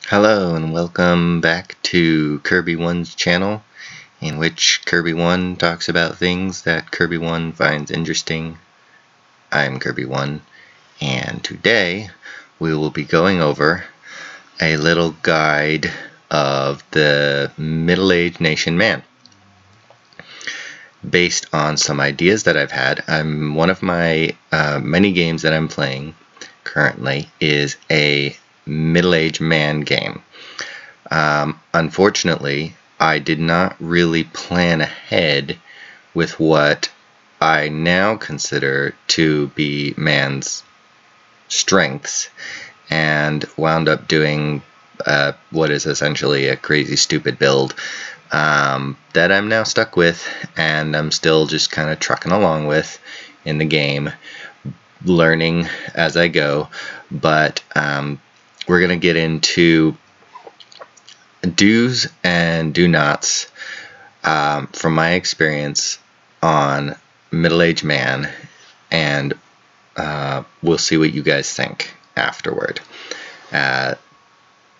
Hello and welcome back to Kirby One's channel, in which Kirby One talks about things that Kirby One finds interesting. I'm Kirby One, and today we will be going over a little guide of the middle-aged nation man, based on some ideas that I've had. One of my many games that I'm playing currently is a middle-aged man game. Unfortunately, I did not really plan ahead with what I now consider to be man's strengths, and wound up doing what is essentially a crazy stupid build that I'm now stuck with, and I'm still just kind of trucking along with in the game, learning as I go. But we're going to get into do's and do nots from my experience on middle-aged man, and we'll see what you guys think afterward.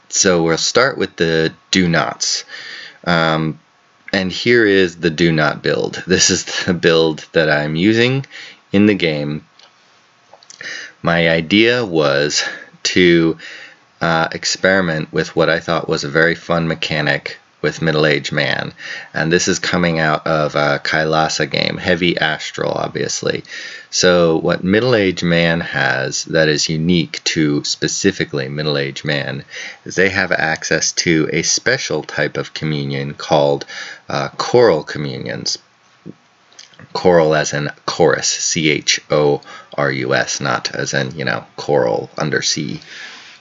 So we'll start with the do nots, and here is the do not build. This is the build that I'm using in the game. My idea was to experiment with what I thought was a very fun mechanic with middle-aged man, and this is coming out of a Kailasa game, Heavy Astral, obviously. So what middle-aged man has that is unique to specifically middle-aged man is they have access to a special type of communion called choral communions. Choral as in chorus, C-H-O-R-U-S, not as in, coral, undersea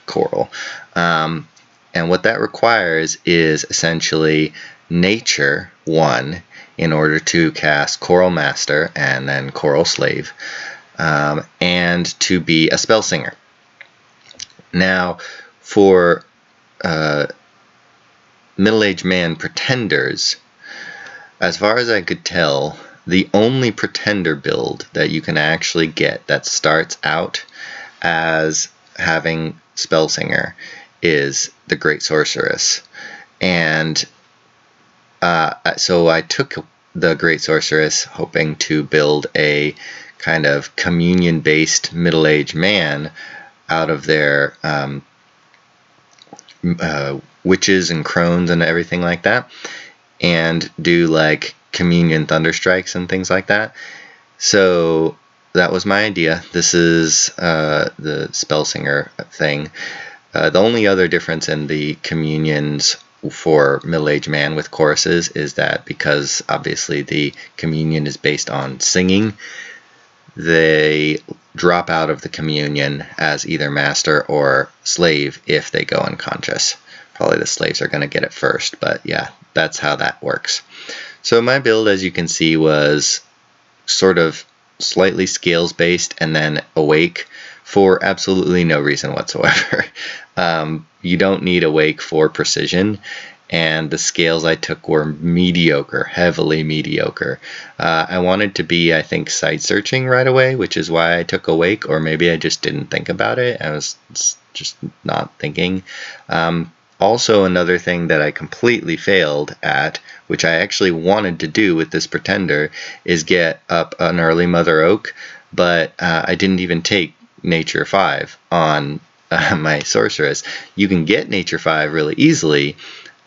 coral. And what that requires is essentially nature 1 in order to cast Choral Master and then Choral Slave, and to be a spell singer. Now, for middle-aged man pretenders, as far as I could tell, the only pretender build that you can actually get that starts out as having spell singer is the Great Sorceress. And so I took the Great Sorceress hoping to build a kind of communion-based middle-aged man out of their witches and crones and everything like that, and do like communion thunderstrikes and things like that. So that was my idea. This is the spell singer thing. The only other difference in the communions for middle-aged man with choruses is that because obviously the communion is based on singing, they drop out of the communion as either master or slave if they go unconscious. Probably the slaves are going to get it first, but yeah, that's how that works. So my build, as you can see, was sort of slightly scales based and then awake for absolutely no reason whatsoever. You don't need awake for precision, and the scales I took were mediocre, heavily mediocre. I wanted to be, I think, site searching right away, which is why I took awake, or maybe I just didn't think about it. I was just not thinking. Also, another thing that I completely failed at, which I actually wanted to do with this pretender, is get up an early Mother Oak, but I didn't even take Nature 5 on my Sorceress. You can get Nature 5 really easily,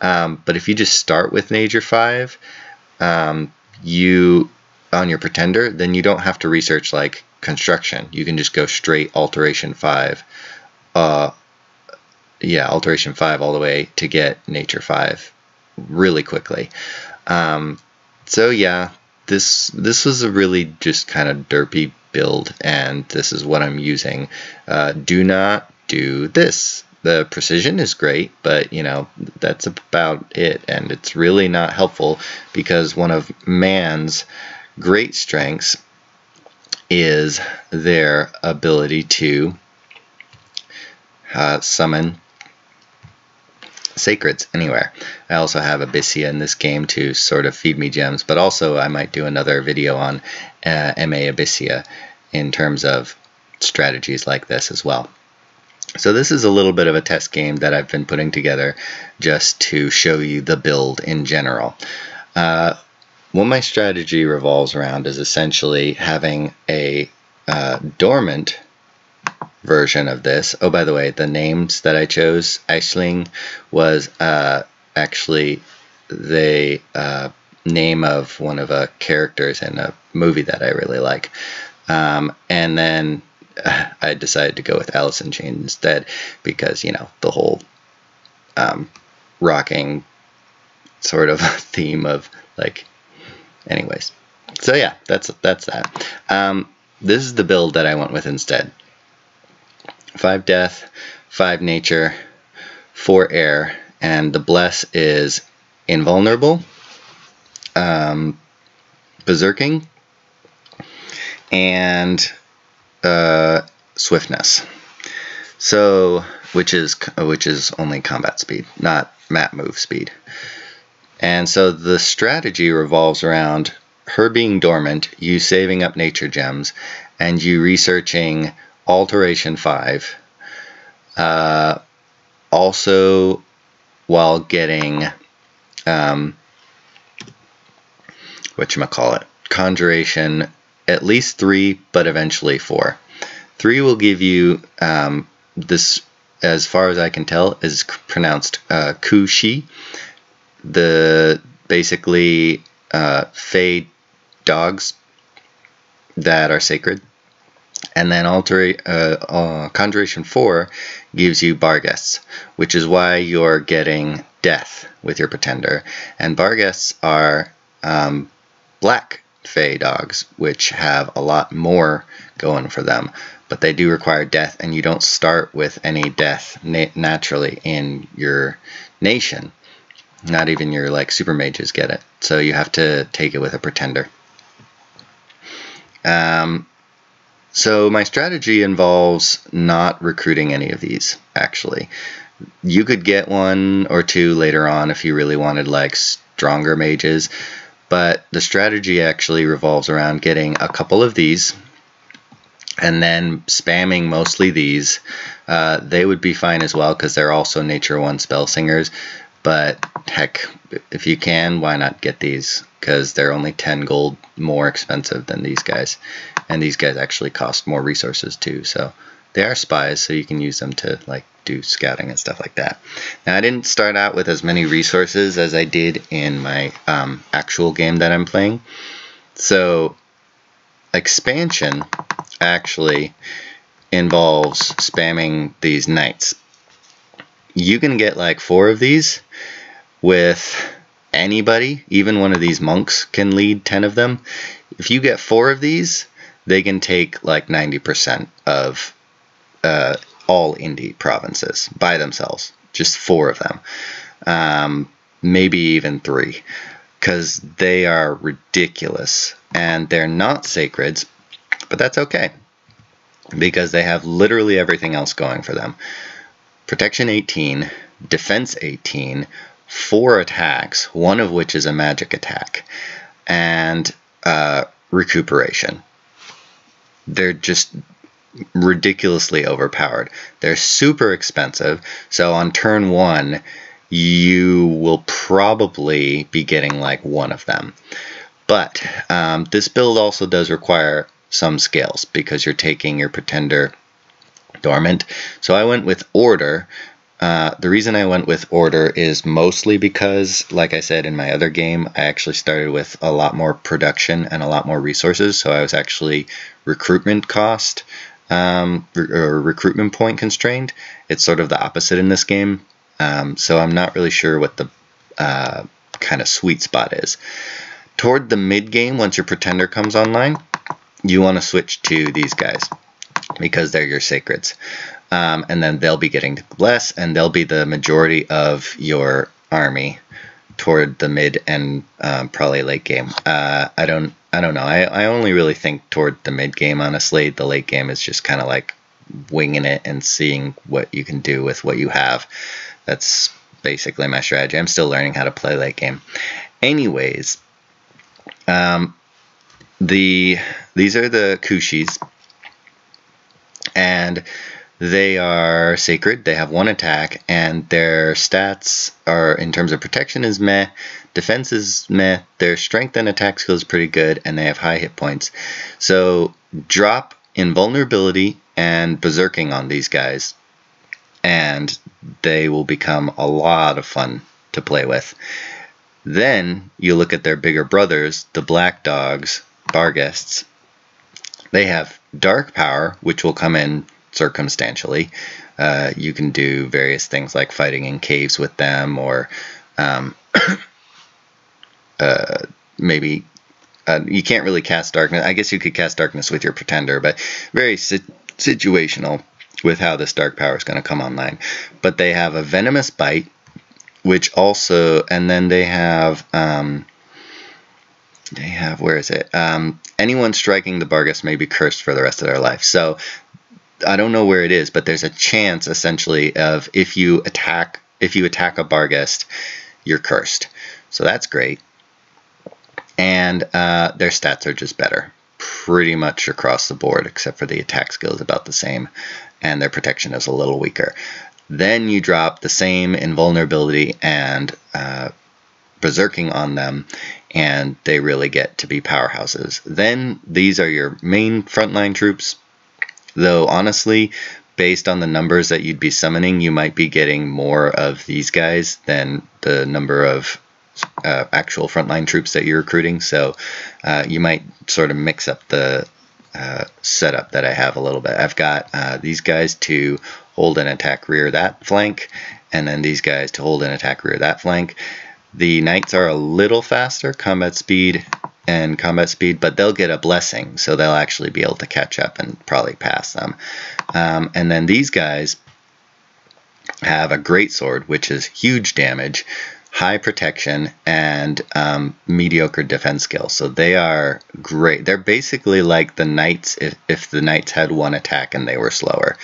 but if you just start with Nature 5 on your pretender, then you don't have to research like construction. You can just go straight Alteration 5. Alteration 5 all the way to get Nature 5 really quickly. So yeah, this was a really just kind of derpy build, and this is what I'm using. Do not do this. The precision is great, but that's about it, and it's really not helpful because one of man's great strengths is their ability to summon sacreds anywhere. I also have Abyssia in this game to sort of feed me gems, but also I might do another video on MA Abyssia in terms of strategies like this as well. So this is a little bit of a test game that I've been putting together just to show you the build in general. What my strategy revolves around is essentially having a dormant version of this. Oh, by the way, the names that I chose, Aisling, was actually the name of one of the characters in a movie that I really like. And then I decided to go with Alice in Chains instead because, you know, the whole rocking sort of theme of, like, anyways. So yeah, that's that. This is the build that I went with instead. 5 death, 5 nature, 4 air, and the bless is invulnerable, berserking, and swiftness. So, which is only combat speed, not map move speed. And so the strategy revolves around her being dormant, you saving up nature gems, and you researching Alteration 5. Also, while getting whatchamacallit, Conjuration, at least 3, but eventually 4. 3 will give you this, as far as I can tell, is pronounced Ku-Shi. The basically Fey dogs that are sacred. And then Conjuration 4 gives you Barghests, which is why you're getting death with your Pretender. And Barghests are black Fey dogs, which have a lot more going for them. But they do require death, and you don't start with any death naturally in your nation. Not even your, like, super mages get it. So you have to take it with a Pretender. So my strategy involves not recruiting any of these, actually. You could get 1 or 2 later on if you really wanted, like, stronger mages, but the strategy actually revolves around getting a couple of these and then spamming mostly these. They would be fine as well because they're also Nature 1 spell singers, but heck, if you can, why not get these? Because they're only 10 gold more expensive than these guys. And these guys actually cost more resources too. So they are spies, so you can use them to, like, do scouting and stuff like that. Now, I didn't start out with as many resources as I did in my actual game that I'm playing. So expansion actually involves spamming these knights. You can get like 4 of these with anybody. Even one of these monks can lead 10 of them. If you get 4 of these, they can take like 90% of all indie provinces by themselves. Just 4 of them. Maybe even 3. Because they are ridiculous. And they're not sacreds, but that's okay. Because they have literally everything else going for them. Protection 18, Defense 18, 4 attacks, one of which is a magic attack, and Recuperation. They're just ridiculously overpowered. They're super expensive, so on turn 1, you will probably be getting like 1 of them. But this build also does require some scales because you're taking your Pretender dormant. So I went with Order. The reason I went with Order is mostly because, like I said in my other game, I actually started with a lot more production and a lot more resources, so I was actually recruitment cost or recruitment point constrained. It's sort of the opposite in this game, so I'm not really sure what the kind of sweet spot is. Toward the mid game, once your Pretender comes online, you want to switch to these guys because they're your sacreds. And then they'll be getting to Bless, and they'll be the majority of your army toward the mid and probably late game. I don't know. I only really think toward the mid game, honestly. The late game is just kind of like winging it and seeing what you can do with what you have. That's basically my strategy. I'm still learning how to play late game. Anyways, these are the Kushis, and They are sacred, they have 1 attack, and their stats are, in terms of protection, is meh, defense is meh, their strength and attack skill is pretty good, and they have high hit points. So drop invulnerability and berserking on these guys, and they will become a lot of fun to play with. Then you look at their bigger brothers, the black dogs, Barghests. They have dark power, which will come in circumstantially. You can do various things like fighting in caves with them, or maybe you can't really cast darkness. I guess you could cast darkness with your pretender, but very situational with how this dark power is going to come online. But they have a venomous bite, which also, and then they have where is it? Anyone striking the Barghest may be cursed for the rest of their life. So I don't know where it is, but there's a chance essentially of if you attack a Barghest, you're cursed. So that's great. And their stats are just better, pretty much across the board, except for the attack skill is about the same, and their protection is a little weaker. Then you drop the same invulnerability and berserking on them, and they really get to be powerhouses. Then these are your main frontline troops, though honestly, based on the numbers that you'd be summoning, you might be getting more of these guys than the number of actual frontline troops that you're recruiting. So you might sort of mix up the setup that I have a little bit. I've got these guys to hold and attack rear that flank, and then these guys to hold and attack rear that flank. The knights are a little faster, combat speed, but they'll get a blessing, so they'll actually be able to catch up and probably pass them. And then these guys have a great sword, which is huge damage, high protection, and mediocre defense skill. So they are great. They're basically like the knights if the knights had 1 attack and they were slower.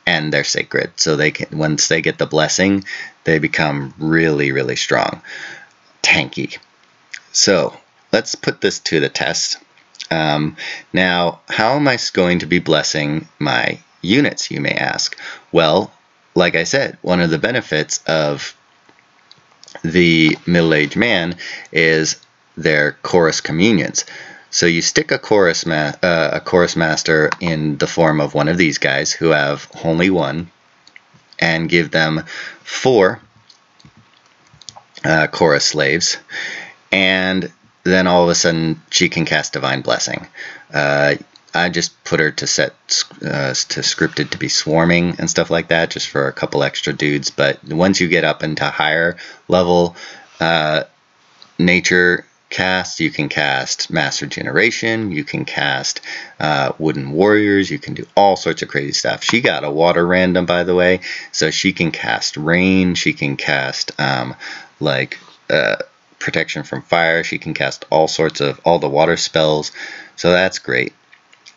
And they're sacred, so they can, once they get the blessing, they become really, really strong. Tanky. So let's put this to the test. Now, how am I going to be blessing my units, you may ask? Well, like I said, one of the benefits of the middle-aged man is their chorus communions. So you stick a chorus master in the form of one of these guys who have only 1, and give them 4 chorus slaves, and then all of a sudden she can cast Divine Blessing. I just put her to set to scripted to be swarming and stuff like that, just for a couple extra dudes. But once you get up into higher level nature cast, you can cast Mass Regeneration, you can cast Wooden Warriors, you can do all sorts of crazy stuff. She got a water random, by the way, so she can cast Rain, she can cast Protection from Fire, she can cast all the water spells, so that's great.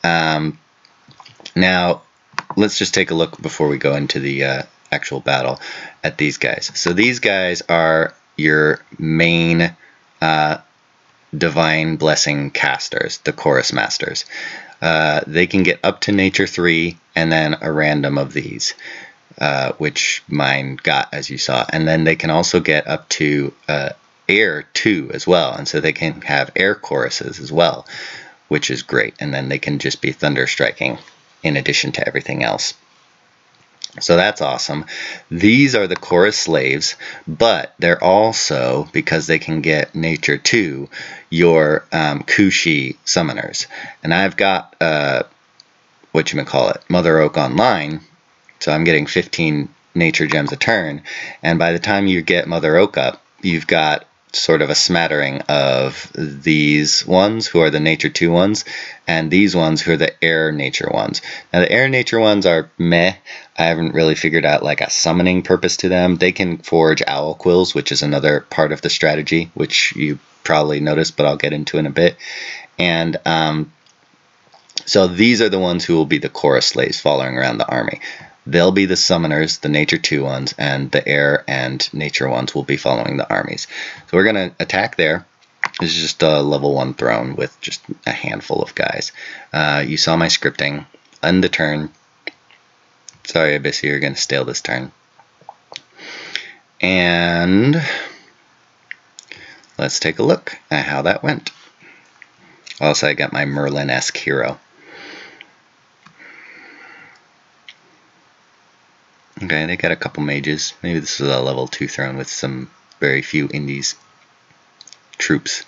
Now, let's just take a look before we go into the actual battle at these guys. So these guys are your main Divine Blessing casters, the Chorus Masters. They can get up to Nature 3 and then a random of these, which mine got, as you saw. And then they can also get up to Air 2 as well, and so they can have air choruses as well, which is great. And then they can just be thunder striking in addition to everything else. So that's awesome. These are the chorus slaves, but they're also, because they can get Nature 2, your Kushi summoners. And I've got, Mother Oak Online, so I'm getting 15 Nature Gems a turn, and by the time you get Mother Oak up, you've got sort of a smattering of these ones who are the Nature 2 ones, and these ones who are the Air Nature ones. Now the Air Nature ones are meh. I haven't really figured out like a summoning purpose to them. They can forge owl quills, which is another part of the strategy, which you probably noticed, but I'll get into in a bit. And so these are the ones who will be the chorus slaves following around the army. They'll be the summoners, the Nature 2 ones, and the Air and Nature ones will be following the armies. So we're going to attack there. This is just a level 1 throne with just a handful of guys. You saw my scripting. End the turn. Sorry, Abyssy, you're going to stale this turn. And let's take a look at how that went. Also, I got my Merlin-esque hero. Okay, they got a couple mages. Maybe this is a level 2 throne with some very few indies troops.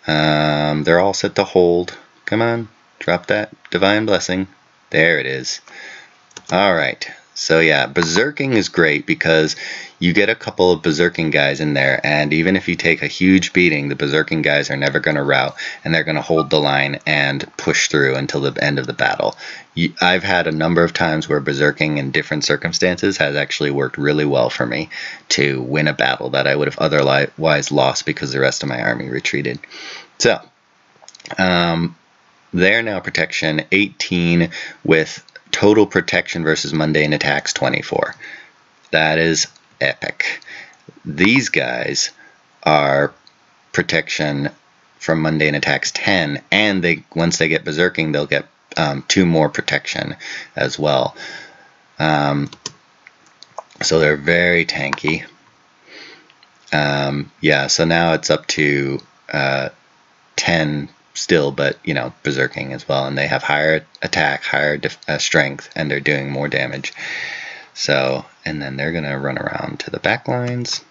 They're all set to hold. Come on, drop that divine blessing. There it is. Alright, so yeah, berserking is great because you get a couple of berserking guys in there, and even if you take a huge beating, the berserking guys are never going to rout, and they're going to hold the line and push through until the end of the battle. I've had a number of times where berserking in different circumstances has actually worked really well for me to win a battle that I would have otherwise lost because the rest of my army retreated. So, they're now protection 18 with total protection versus mundane attacks 24. That is epic. These guys are protection from mundane attacks 10, and once they get berserking, they'll get 2 more protection as well. So they're very tanky. Yeah, so now it's up to 10 still, but you know, berserking as well, and they have higher attack, higher strength, and they're doing more damage. So, and then they're gonna run around to the back lines.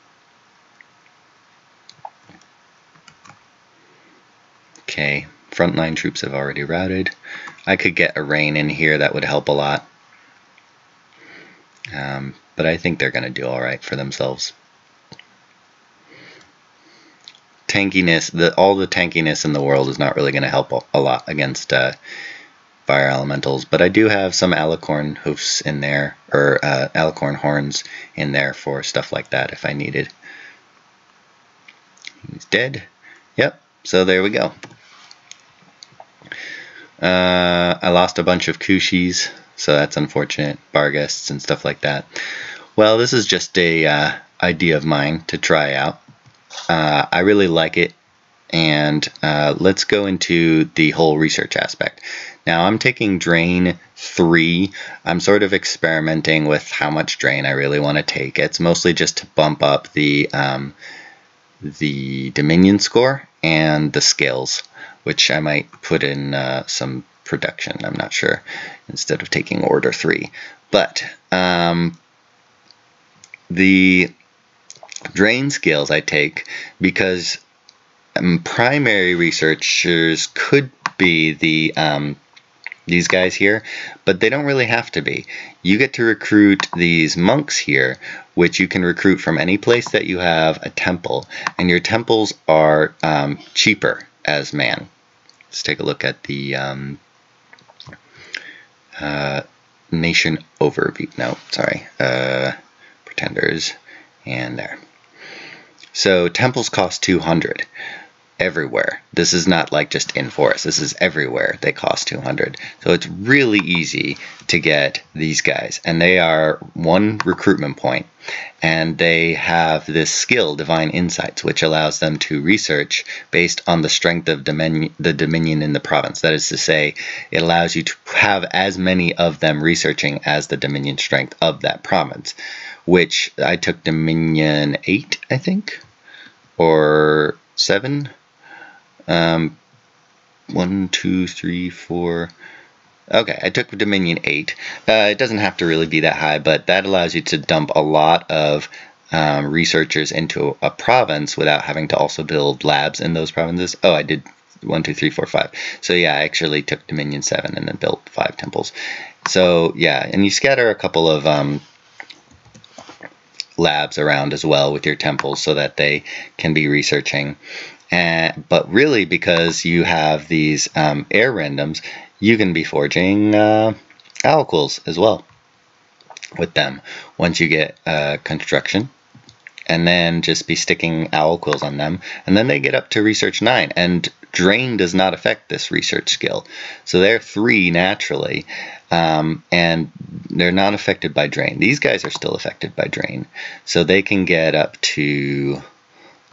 Okay, frontline troops have already routed. I could get a rain in here, that would help a lot. But I think they're gonna do all right for themselves. Tankiness, all the tankiness in the world is not really going to help a lot against fire elementals, but I do have some alicorn hoofs in there, or alicorn horns in there for stuff like that if I needed. He's dead. Yep, so there we go. I lost a bunch of Kushis, so that's unfortunate. Barghests and stuff like that. Well, this is just a idea of mine to try out. I really like it, and let's go into the whole research aspect. Now I'm taking Drain 3. I'm sort of experimenting with how much Drain I really want to take. It's mostly just to bump up the Dominion score and the skills, which I might put in some production, I'm not sure, instead of taking Order 3. But the Drain skills I take because primary researchers could be these guys here, but they don't really have to be. You get to recruit these monks here, which you can recruit from any place that you have a temple, and your temples are cheaper as man. Let's take a look at the nation overview. No, sorry, pretenders, and there. So temples cost 200 everywhere. This is not like just in forest. This is everywhere. They cost 200. So it's really easy to get these guys, and they are 1 recruitment point, and they have this skill, Divine Insights, which allows them to research based on the strength of the Dominion in the province. That is to say, it allows you to have as many of them researching as the Dominion strength of that province, which I took Dominion 8, I think, or 7. 1, 2, 3, 4. Okay, I took Dominion 8. It doesn't have to really be that high, but that allows you to dump a lot of researchers into a province without having to also build labs in those provinces. Oh, I did 1, 2, 3, 4, 5. So yeah, I actually took Dominion 7 and then built 5 temples. So yeah, and you scatter a couple of labs around as well with your temples so that they can be researching. But really, because you have these air randoms, you can be forging aliquils as well with them once you get construction, and then just be sticking aliquils on them, and then they get up to research 9, and Drain does not affect this research skill, so they're 3 naturally, and they're not affected by Drain. These guys are still affected by Drain, so they can get up to,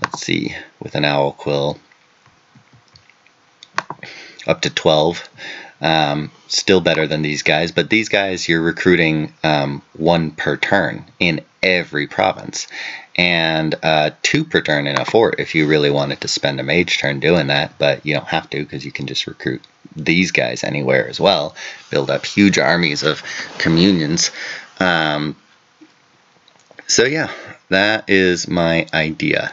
let's see, with an aliquil, up to 12. Still better than these guys, but these guys you're recruiting 1 per turn in every province, and 2 per turn in a fort if you really wanted to spend a mage turn doing that, but you don't have to because you can just recruit these guys anywhere as well, build up huge armies of communions. So yeah, that is my idea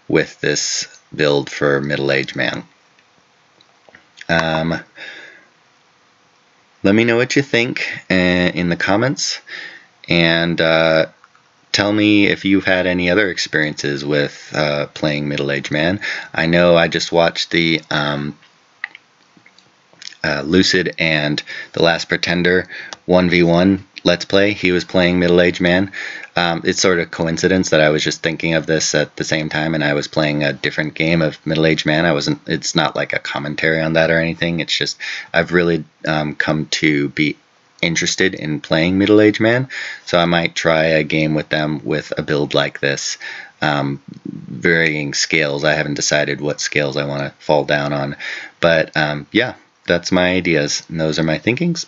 with this build for middle-aged man. Let me know what you think in the comments, and tell me if you've had any other experiences with playing middle-aged man. I know I just watched the Lucid and The Last Pretender 1v1 Let's Play. He was playing middle-aged man. It's sort of coincidence that I was just thinking of this at the same time, and I was playing a different game of middle-aged man. It's not like a commentary on that or anything. It's just I've really come to be interested in playing middle-aged man, so I might try a game with them with a build like this. Varying scales. I haven't decided what scales I want to fall down on, but yeah, that's my ideas, and those are my thinkings.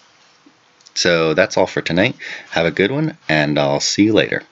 So that's all for tonight. Have a good one, and I'll see you later.